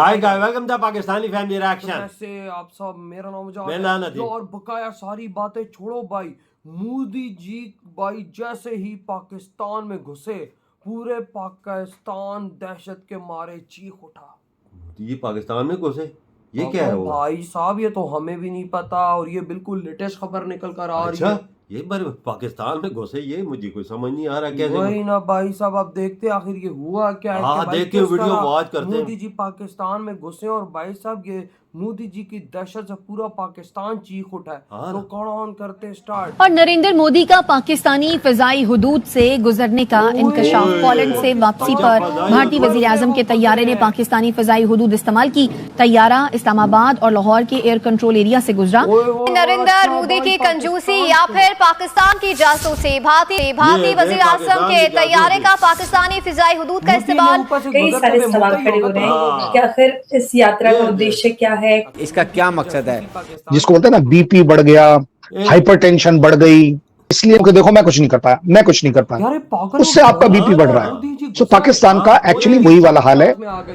Hi guys, welcome to Pakistani family reaction. कैसे आप सब। मेरा नाम मैं है लानत ही। और बकाया सारी बातें छोड़ो भाई। मोदी जी भाई जैसे ही पाकिस्तान में घुसे पूरे पाकिस्तान दहशत के मारे चीख उठा। ये पाकिस्तान में घुसे, ये क्या है तो हुआ? भाई साहब ये तो हमें भी नहीं पता और ये बिल्कुल लेटेस्ट खबर निकल कर आ रही अच्छा, है। ये बार पाकिस्तान में घुसे, ये मुझे कोई समझ नहीं आ रहा कैसे। वही ना भाई साहब, अब देखते हैं आखिर ये हुआ क्या है कि हाँ, भाई देखते हैं, किस वीडियो तरह वॉच करते मोदी हैं। जी पाकिस्तान में घुसे और भाई साहब ये मोदी जी की दहशत से पूरा पाकिस्तान चीख उठा है। हाँ तो ना। कौन ऑन करते स्टार्ट। और नरेंद्र मोदी का पाकिस्तानी फिजाई हुदूद से गुजरने का इंकशाफ। पोलैंड से वापसी पर भारतीय वजीर आजम के तैयारे ने पाकिस्तानी फिजाई हुदूद इस्तेमाल की। तैयारा इस्लामाबाद और लाहौर के एयर कंट्रोल एरिया से गुजरा। नरेंद्र मोदी की कंजूसी या फिर पाकिस्तान की जासूसी। भारतीय वजीर आजम के तैयारे का पाकिस्तानी फिजाई हुदूद का इस्तेमाल। कई सारे सवाल खड़े हो रहे हैं कि आखिर इस यात्रा का उद्देश्य क्या है, इसका क्या मकसद है। जिसको बोलते हैं ना बीपी बढ़ गया, हाइपरटेंशन बढ़ गई, इसलिए कि देखो मैं कुछ नहीं कर पाया, उससे आपका बीपी बढ़ रहा है। तो पाकिस्तान का एक्चुअली वही वाला हाल है।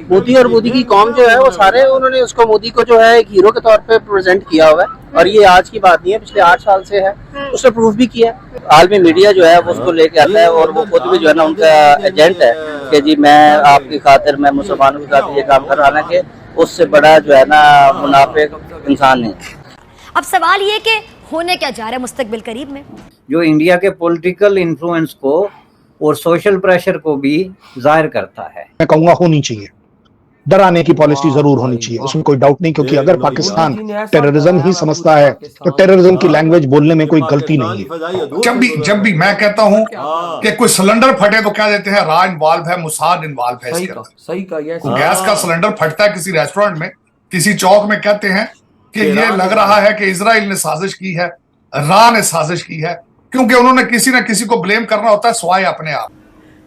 मोदी और मोदी की कौम जो है वो सारे उन्होंने उसको मोदी को जो है एक हीरो के तौर पे प्रेजेंट किया हुआ है और ये आज की बात नहीं है, पिछले 8 साल से है। उसने प्रूफ भी किया है। आलमी मीडिया जो है वो उसको लेके आता है और वो खुद भी जो है ना उनका एजेंट है कि जी मैं आपकी खातिर, मैं मुसलमानों की खातिर ये काम कर रहा, हालांकि उससे बड़ा जो है ना मुनाफिक इंसान नहीं। अब सवाल ये कि होने क्या जा रहा है मुस्तकबिल करीब में। जो इंडिया के पॉलिटिकल इन्फ्लुएंस को और सोशल प्रेशर को भी जाहिर करता है। मैं कहूंगा होनी चाहिए, डराने की पॉलिसी जरूर होनी चाहिए, उसमें कोई डाउट नहीं, क्योंकि अगर पाकिस्तान टेररिज्म ही समझता है तो टेररिज्म की लैंग्वेज बोलने में कोई गलती नहीं है। जब भी मैं कहता हूं कि कोई सिलेंडर फटे तो क्या देते हैं, रा इन्वॉल्व है, मुसाद इन्वॉल्व है। सही का गैस का सिलेंडर फटता है किसी रेस्टोरेंट में, किसी चौक में, कहते हैं कि ये लग रहा है कि इजराइल ने साजिश की है, रा ने साजिश की है, क्योंकि उन्होंने किसी न किसी को ब्लेम करना होता है स्वाय अपने आप।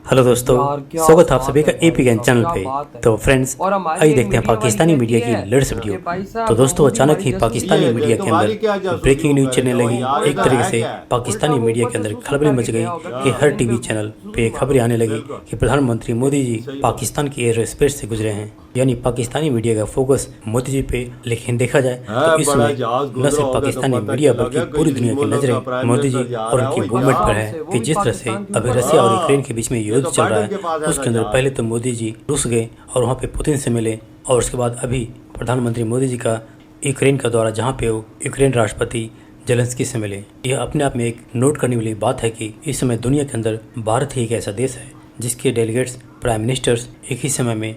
हेलो दोस्तों, स्वागत आप सभी का एपीएन चैनल पे। तो फ्रेंड्स, आइए देखते हैं पाकिस्तानी मीडिया की लेटेस्ट वीडियो। तो दोस्तों, अचानक ही पाकिस्तानी मीडिया के अंदर ब्रेकिंग न्यूज चलने लगी। एक तरीके से पाकिस्तानी मीडिया के अंदर खलबली मच गई कि हर टीवी चैनल पे खबरें आने लगी कि प्रधानमंत्री मोदी जी पाकिस्तान की एयर स्पेस से गुजरे हैं। यानी पाकिस्तानी मीडिया का फोकस मोदी जी पे। लेकिन देखा जाए तो इसमें न सिर्फ पाकिस्तानी मीडिया बल्कि पूरी दुनिया की नजरें मोदी जी और उनकी मूवमेंट पर है कि जिस तरह से अभी रसिया और यूक्रेन के बीच में युद्ध चल रहा है, उसके अंदर पहले तो मोदी जी रूस गए और वहाँ पे पुतिन से मिले, और उसके बाद अभी प्रधानमंत्री मोदी जी का यूक्रेन का दौरा, जहाँ पे वो यूक्रेन राष्ट्रपति जेलेंस्की से मिले। यह अपने आप में एक नोट करने वाली बात है कि इस समय दुनिया के अंदर भारत ही एक ऐसा देश है जिसके डेलीगेट्स, प्राइम मिनिस्टर्स एक ही समय में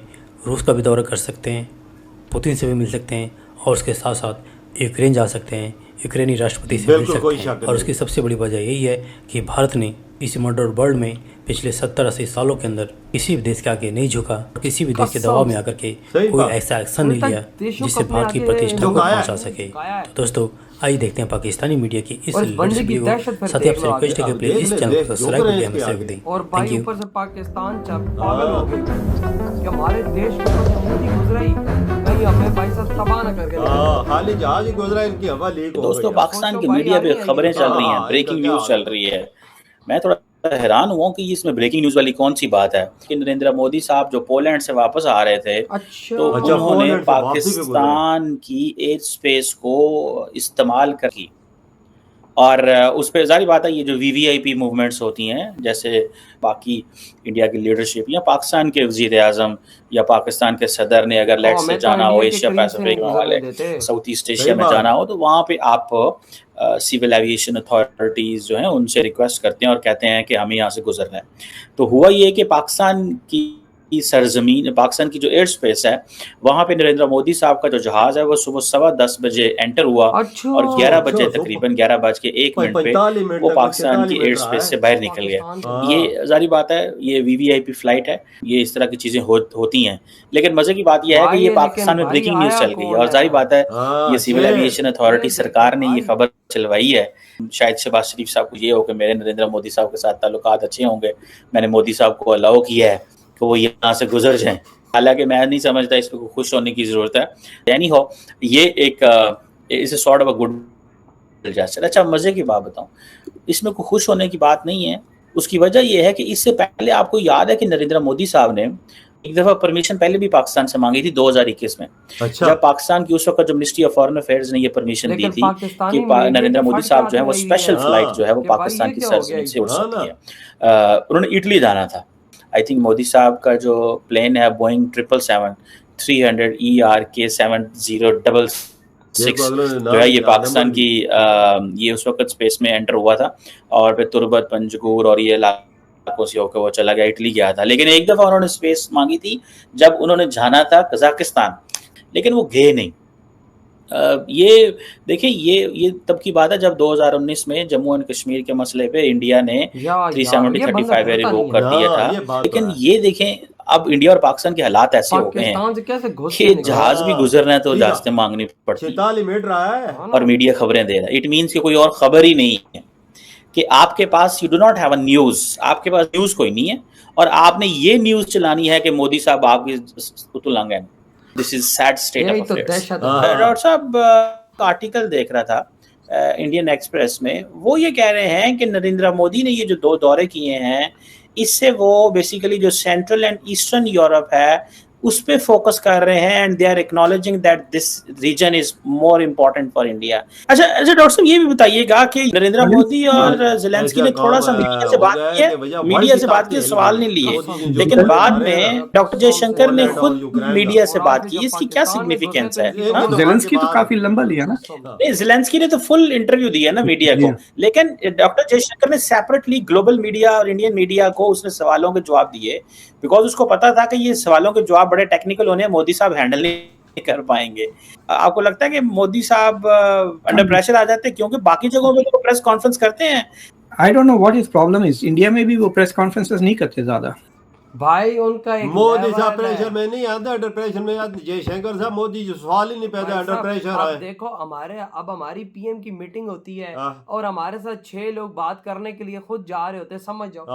रूस का भी दौरा कर सकते हैं, पुतिन से भी मिल सकते हैं और उसके साथ साथ यूक्रेन जा सकते हैं, यूक्रेनी राष्ट्रपति से मिल सकते हैं। और उसकी सबसे बड़ी वजह यही है कि भारत ने इस मॉडर्न वर्ल्ड में पिछले 70-80 सालों के अंदर किसी भी देश के आगे नहीं झुका, किसी भी देश के दबाव में आकर के कोई ऐसा एक्शन नहीं लिया जिससे भारत की प्रतिष्ठा को पहुंचा सके। तो दोस्तों, आइए देखते हैं पाकिस्तानी मीडिया की इस लेटेस्ट वीडियो को। साथ ही आपसे रिक्वेस्ट है कि प्लीज इस चैनल को सब्सक्राइब करके हमें सहयोग दें। और भाई ऊपर से पाकिस्तान पागल हो गई कि हमारे देश में मोदी गुजराई कहीं हमें भाई साहब तबाह न करके खाली जहाज ही गुजरा, इनकी हवा लीक हो गई। दोस्तों, पाकिस्तान की मीडिया पे खबरें चल रही हैं, ब्रेकिंग न्यूज चल रही है। मैं थोड़ा हैरान हुआ कि इसमें ब्रेकिंग न्यूज वाली कौन सी बात है कि नरेंद्र मोदी साहब जो पोलैंड से वापस आ रहे थे, तो उन्होंने पाकिस्तान की एयर स्पेस को इस्तेमाल की। और उस पर जारी बात है, ये जो वीवीआईपी मूवमेंट्स होती हैं, जैसे बाकी इंडिया की लीडरशिप या पाकिस्तान के वजीर आजम या पाकिस्तान के सदर ने अगर लेट से जाना हो एशिया पैसिफिक वाले साउथ ईस्ट एशिया में जाना हो, तो वहाँ पे आप सिविल एविएशन अथॉरिटीज़ जो हैं उनसे रिक्वेस्ट करते हैं और कहते हैं कि हमें यहाँ से गुजरना है। तो हुआ ये कि पाकिस्तान की सरजमीन, पाकिस्तान की जो एयर स्पेस है, वहाँ पे नरेंद्र मोदी साहब का जो जहाज है वो सुबह 10:15 बजे एंटर हुआ और 11 बजे तकरीबन 11:01 पे वो पाकिस्तान की एयर स्पेस से बाहर निकल गया। ये जारी बात है, ये वीवीआईपी फ्लाइट है, ये इस तरह की चीज़ें होती हैं। लेकिन मजे की बात यह है कि ये पाकिस्तान में ब्रेकिंग न्यूज़ चल गई है और जारी बात है ये सिविल एविएशन अथॉरिटी सरकार ने ये खबर चलवाई है। शायद शहबाज शरीफ साहब को ये हो कि मेरे नरेंद्र मोदी साहब के साथ ताल्लुकात अच्छे होंगे, मैंने मोदी साहब को अलाउ किया है कि वो यहाँ से गुजर जाएं। हालांकि मैं नहीं समझता इस पर खुश होने की ज़रूरत है। यानी हो ये एक इसे sort of a good gesture. अच्छा, मज़े की बात बताऊं, इसमें कोई खुश होने की बात नहीं है। उसकी वजह यह है कि इससे पहले आपको याद है कि नरेंद्र मोदी साहब ने एक दफा परमिशन पहले भी पाकिस्तान से मांगी थी 2021 में। अच्छा। जब पाकिस्तान की उस वक्त जो मिनिस्ट्री ऑफ फॉरेन अफेयर्स ने ये परमिशन दी थी कि नरेंद्र मोदी साहब जो है वो स्पेशल फ्लाइट जो है वो पाकिस्तान की सरजमीन से उड़ सकती है। उन्होंने इटली जाना था। आई थिंक मोदी साहब का जो प्लेन है बोइंग 777-300 ERK-7066 जो है ये पाकिस्तान की ये उस वक्त स्पेस में एंटर हुआ था और फिर तुर्बत, पंजगुर और ये इलाकों से होकर वो चला गया, इटली गया था। लेकिन एक दफ़ा उन्होंने स्पेस मांगी थी जब उन्होंने जाना था कजाकिस्तान, लेकिन वो गए नहीं। ये देखिए ये तब की बात है जब 2019 में जम्मू एंड कश्मीर के मसले पे इंडिया ने 370-35 रिवोक कर दिया था। लेकिन ये देखें अब इंडिया और पाकिस्तान के हालात ऐसे हो गए हैं कि जहाज भी गुजरना है तो इजाजतें मांगनी पड़ती है और मीडिया खबरें दे रहा है। इट मीन्स कि कोई और खबर ही नहीं है कि आपके पास you do not have a news, आपके पास न्यूज कोई नहीं है और आपने ये न्यूज चलानी है कि मोदी साहब आपकी उतुलंग है। This is sad state of affairs. Doctor साहब आर्टिकल देख रहा था इंडियन एक्सप्रेस में, वो ये कह रहे हैं कि नरेंद्र मोदी ने ये जो 2 दौरे किए हैं इससे वो बेसिकली जो सेंट्रल एंड ईस्टर्न यूरोप है उस पे फोकस कर रहे हैं and they are acknowledging that this region is more important for India. अच्छा डॉक्टर साहब ये भी बताइएगा कि नरेंद्र मोदी और ज़ेलेंस्की ने थोड़ा सा मीडिया से बात की है, मीडिया से बात की, सवाल नहीं लिए, लेकिन बाद में डॉक्टर जयशंकर ने खुद मीडिया से बात की। इसकी क्या सिग्निफिकेंस है? ज़ेलेंस्की तो काफी लंबा लिया ना। नहीं, ज़ेलेंस्की ने तो फुल इंटरव्यू दिया ना मीडिया को, लेकिन डॉक्टर जयशंकर ने सेपरेटली ग्लोबल मीडिया और इंडियन मीडिया को उसने सवालों के जवाब दिए, बिकॉज उसको पता था कि ये सवालों के जवाब बड़े टेक्निकल होने, मोदी साहब हैंडल नहीं कर पाएंगे। आपको लगता है कि मोदी साहब अंडर प्रेशर आ जाते हैं? क्योंकि बाकी जगहों में तो प्रेस कॉन्फ्रेंस करते हैं। I don't know what is problem is, India में भी वो प्रेस कॉन्फ्रेंसेस नहीं करते ज्यादा। भाई उनका एक मोदी साहब प्रेशर में नहीं आता, अंडर प्रेशर में आते। जयशंकर साहब मोदी जो सवाल ही नहीं पैदा, अंडर प्रेशर है। देखो हमारी पीएम की मीटिंग होती है और हमारे साथ 6 लोग बात करने के लिए खुद जा रहे होते हैं, समझ जाओ।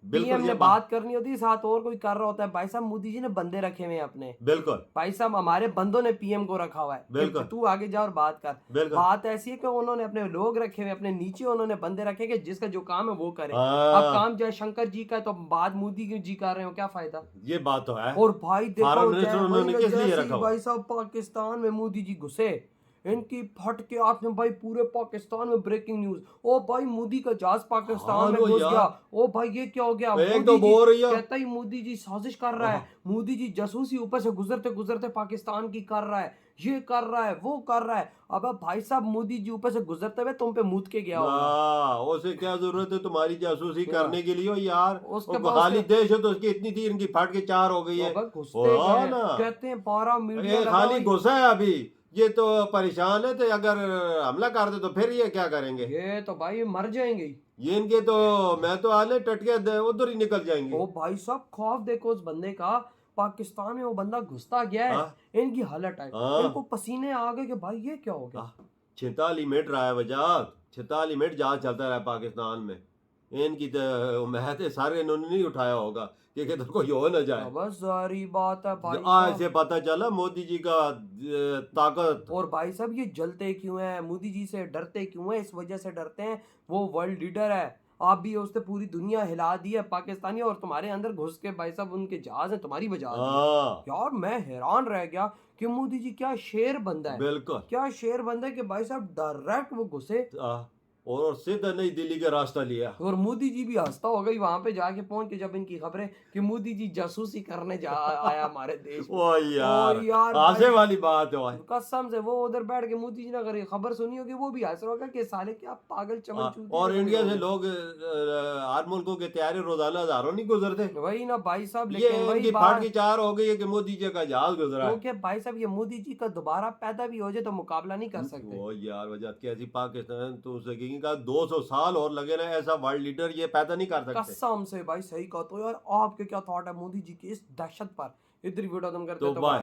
पीएम ने बात करनी होती है, साथ और कोई कर रहा होता है। भाई साहब मोदी जी ने बंदे रखे हुए हैं अपने। बिल्कुल भाई साहब हमारे बंदों ने पीएम को रखा हुआ है। बिल्कुल तू आगे जा और बात कर। बात ऐसी है कि उन्होंने अपने लोग रखे हुए, अपने नीचे उन्होंने बंदे रखे कि जिसका जो काम है वो करे। अब काम जयशंकर जी का है तो बात मोदी जी कर रहे हो, क्या फायदा? ये बात तो है। और भाई देखो भाई साहब पाकिस्तान में मोदी जी घुसे, इनकी फट के हाथ में भाई पूरे पाकिस्तान में ब्रेकिंग न्यूज। ओ भाई मोदी का जहाज पाकिस्तान में घुस गया। ओ भाई ये क्या हो गया? कहता ही मोदी जी साजिश कर रहा है, मोदी जी जासूसी ऊपर से गुजरते गुजरते पाकिस्तान की कर रहा है, ये कर रहा है, वो कर रहा है। अब भाई साहब मोदी जी ऊपर से गुजरते हुए तुम पे मूत के गया होगा। उसे क्या जरूरत है तुम्हारी जासूसी करने के लिए यार? उसके खाली देश है तो उसकी इतनी थी, इनकी फट के 4 हो गई है। कहते हैं 12 मीडिया खाली घुसा है अभी, ये तो परेशान है। तो अगर हमला कर दे तो फिर ये क्या करेंगे? ये तो भाई मर जाएंगे ये इनके तो। मैं तो आले टटके उधर ही निकल जाएंगे। ओ भाई साहब खौफ देखो उस बंदे का। पाकिस्तान में वो बंदा घुसता गया है, इनकी हालत है, इनको पसीने आ गए कि भाई ये क्या हो गया। 46 मिनट रहा है वजात, 46 मिनट जहाज चलता रहा पाकिस्तान में। इनकी तो उम्मीद है सारे इन्होंने नहीं उठाया होगा कि तो कोई हो ना जाए। बस सारी बात है भाई, आज से पता चला मोदी जी का ताकत। और भाई साहब ये जलते क्यों हैं, मोदी जी से डरते क्यों हैं? इस वजह से डरते हैं वो वर्ल्ड लीडर है। आप भी उसने पूरी दुनिया हिला दी है पाकिस्तानी, और तुम्हारे अंदर घुस के भाई साहब उनके जहाज है तुम्हारी वजह। यार मैं हैरान रह गया कि मोदी जी क्या शेर बंदा है। बिल्कुल क्या शेर बंदा है कि भाई साहब डायरेक्ट वो घुसे और सीधा नई दिल्ली का रास्ता लिया। और मोदी जी भी हंसता हो गई वहां पे जाके पहुंच के, जब इनकी खबरें कि मोदी जी जासूसी करने आया हमारे देश में। ओ यार हंसे वाली बात है। कसम से वो उधर बैठ के मोदी जी ने अगर ये खबर सुनी होगी वो भी हंस रहा होगा कि साले क्या पागल चमन। और इंडिया से लोग हर मुल्कों के तैयारी रोजाना हजारों नहीं गुजरते। वही ना भाई साहब, लेकिन वही बात की 4 हो गई है कि मोदी जी का जहाज गुजरा है। भाई साहब ये मोदी जी का दोबारा पैदा भी हो जाए तो मुकाबला नहीं कर सकते। ओ यार वजह कैसी पाकिस्तान तो सकेगी का 200 साल और लगे ना, ऐसा वर्ल्ड लीडर ये पैदा नहीं कर सकते। कसम से भाई सही कहा। तो यार आपके क्या थॉट है मोदी जी की इस दहशत पर? इधर वीडियो खत्म करते हैं।